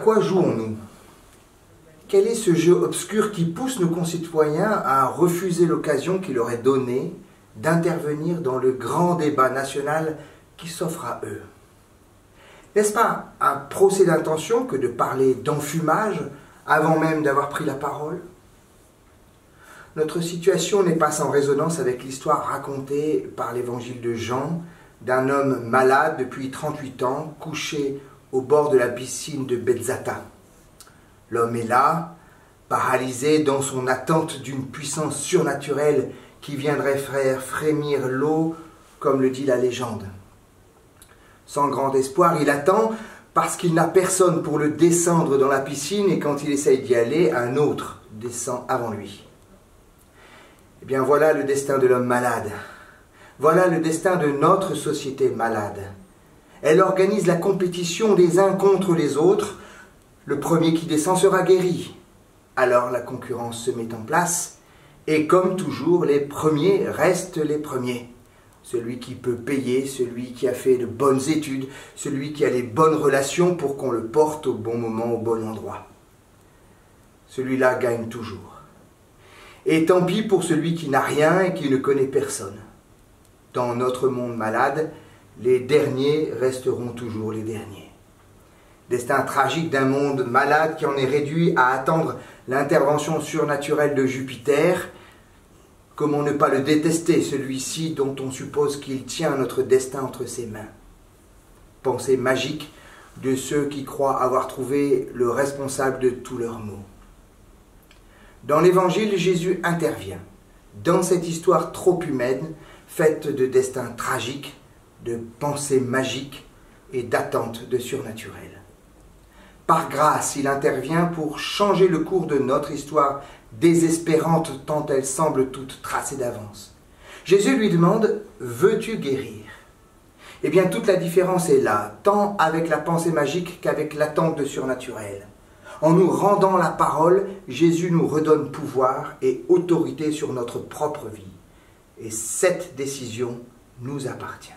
quoi jouons-nous? Quel est ce jeu obscur qui pousse nos concitoyens à refuser l'occasion qui leur est donnée d'intervenir dans le grand débat national qui s'offre à eux? N'est-ce pas un procès d'intention que de parler d'enfumage avant même d'avoir pris la parole? Notre situation n'est pas sans résonance avec l'histoire racontée par l'évangile de Jean d'un homme malade depuis 38 ans, couché au bord de la piscine de Bethzatha. L'homme est là, paralysé dans son attente d'une puissance surnaturelle qui viendrait faire frémir l'eau, comme le dit la légende. Sans grand espoir, il attend parce qu'il n'a personne pour le descendre dans la piscine et quand il essaye d'y aller, un autre descend avant lui. Eh bien voilà le destin de l'homme malade. Voilà le destin de notre société malade. Elle organise la compétition des uns contre les autres. Le premier qui descend sera guéri. Alors la concurrence se met en place et comme toujours, les premiers restent les premiers. Celui qui peut payer, celui qui a fait de bonnes études, celui qui a les bonnes relations pour qu'on le porte au bon moment, au bon endroit. Celui-là gagne toujours. Et tant pis pour celui qui n'a rien et qui ne connaît personne. Dans notre monde malade, les derniers resteront toujours les derniers. Destin tragique d'un monde malade qui en est réduit à attendre l'intervention surnaturelle de Jupiter. Comment ne pas le détester, celui-ci dont on suppose qu'il tient notre destin entre ses mains? Pensée magique de ceux qui croient avoir trouvé le responsable de tous leurs maux. Dans l'Évangile, Jésus intervient dans cette histoire trop humaine, faite de destins tragiques, de pensées magiques et d'attentes de surnaturel. Par grâce, il intervient pour changer le cours de notre histoire désespérante tant elle semble toute tracée d'avance. Jésus lui demande « Veux-tu guérir ?» Eh bien, toute la différence est là, tant avec la pensée magique qu'avec l'attente de surnaturel. En nous rendant la parole, Jésus nous redonne pouvoir et autorité sur notre propre vie. Et cette décision nous appartient.